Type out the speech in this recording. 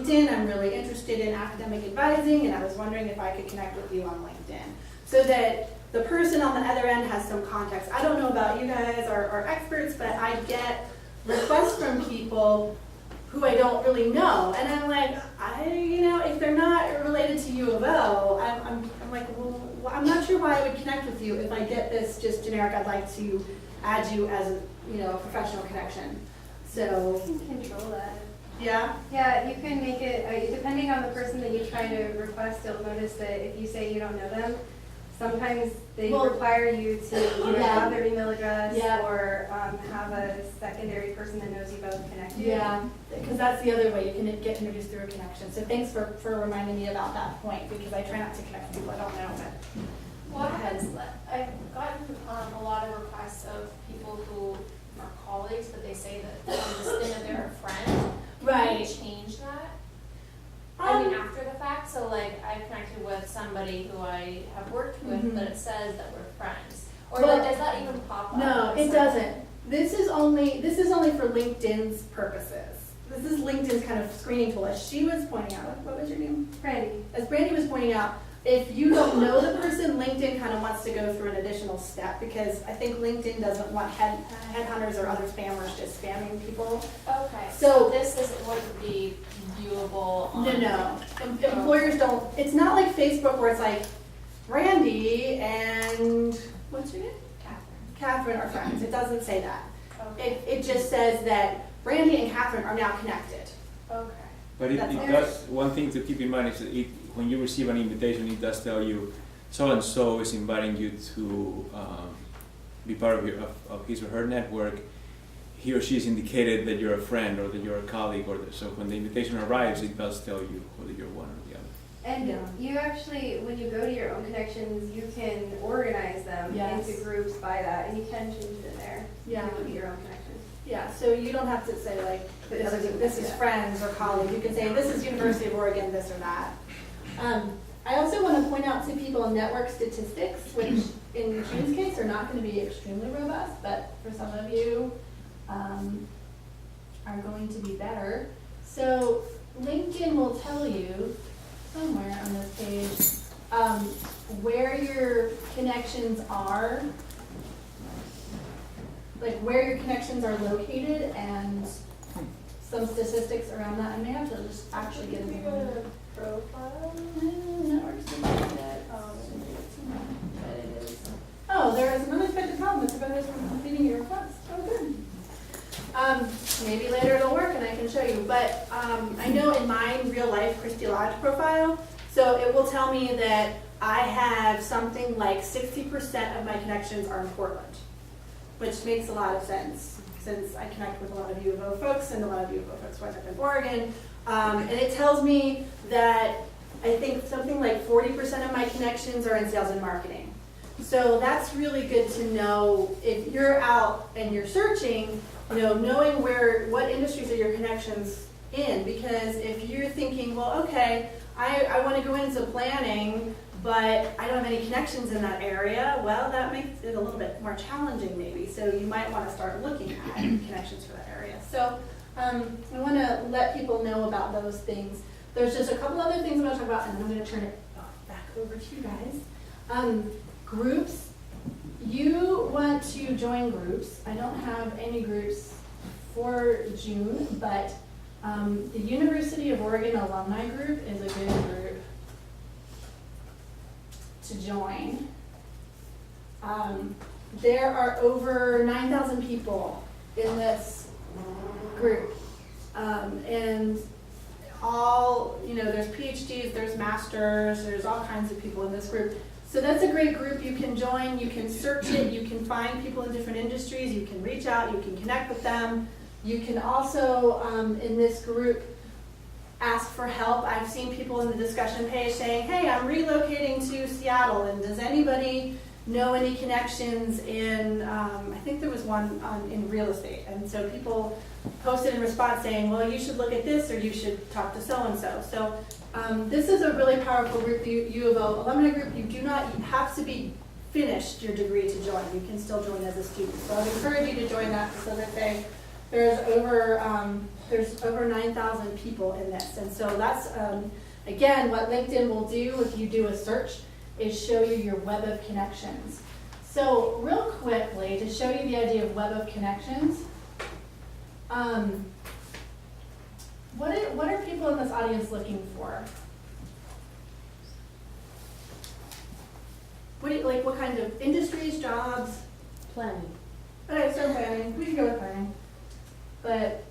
LinkedIn. I'm really interested in academic advising, and I was wondering if I could connect with you on LinkedIn. So that the person on the other end has some context. I don't know about you guys or experts, but I get requests from people who I don't really know. And I'm like, if they're not related to U of O, I'm like, well, I'm not sure why I would connect with you if I get this just generic, I'd like to add you as a professional connection. So. You can control that. Yeah? Yeah, you can make it, depending on the person that you try to request, you'll notice that if you say you don't know them, sometimes they require you to either have their email address or have a secondary person that knows you both connect you. Yeah, because that's the other way you can get introduced through a connection. So thanks for reminding me about that point, because I try not to connect with people I don't know. But What happens, I've gotten a lot of requests of people who are colleagues, but they say that on the spin of they're a friend. Right. Can you change that? I mean, after the fact, so like I've connected with somebody who I have worked with, but it says that we're friends. Or does that even pop up? No, it doesn't. This is only for LinkedIn's purposes. This is LinkedIn's kind of screening tool. As she was pointing out, what was your name? Brandy. As Brandy was pointing out, if you don't know the person, LinkedIn kind of wants to go through an additional step, because I think LinkedIn doesn't want headhunters or other spammers just spamming people. Okay, So so this wouldn't be viewable on... No. Employers don't, it's not like Facebook where it's like, Brandy and, what's your name? Catherine are friends. It doesn't say that. Okay. It just says that Brandy and Catherine are now connected. Okay. But it That's all. does, one thing to keep in mind is that when you receive an invitation, it does tell you so-and-so is inviting you to be part of his or her network. He or she has indicated that you're a friend or that you're a colleague, so when the invitation arrives, it does tell you whether you're one or the other. And you actually, when you go to your own connections, you can organize them into groups by that, and you can change it in there. Yeah. You look at your own connections. Yeah, so you don't have to say like, this is friends or colleagues. You can say, this is University of Oregon, this or that. I also want to point out to people network statistics, which in June's case are not going to be extremely robust, but for some of you are going to be better. So LinkedIn will tell you somewhere on this page where your connections are, like where your connections are located, and some statistics around that. I may have to just actually get into Profile? network statistics. Oh, there is an unexpected problem. It's about from completing your request. Oh, good. Maybe later it'll work and I can show you. But I know in my real life Christy Lodge profile, so it will tell me that I have something like 60% of my connections are in Portland, which makes a lot of sense since I connect with a lot of U of O folks and a lot of U of O folks wind up in Oregon. And it tells me that I think something like 40% of my connections are in sales and marketing. So that's really good to know if you're out and you're searching, knowing what industries are your connections in, because if you're thinking, well, okay, I want to go into planning, but I don't have any connections in that area, well, that makes it a little bit more challenging maybe. So you might want to start looking at connections for that area. So I want to let people know about those things. There's just a couple other things I'm going to talk about, and then I'm going to turn it back over to you guys. Groups. You want to join groups. I don't have any groups for June, but the University of Oregon Alumni Group is a good group to join. There are over 9,000 people in this group, and all, there's PhDs, there's masters, there's all kinds of people in this group. So that's a great group you can join. You can search it, you can find people in different industries, you can reach out, you can connect with them. You can also, in this group, ask for help. I've seen people in the discussion page saying, hey, I'm relocating to Seattle, and does anybody know any connections in, I think there was one in real estate. And so people posted in response saying, well, you should look at this, or you should talk to so-and-so. So this is a really powerful group, the U of O alumni group. You do not have to be finished your degree to join. You can still join as a student. So I'd encourage you to join that facility. There's over there's over 9,000 people in this. And so that's, again, what LinkedIn will do if you do a search is show you your web of connections. So real quickly, to show you the idea of web of connections, what are people in this audience looking for? What kind of industries, jobs? Planning. Okay, so planning, we can go with planning. But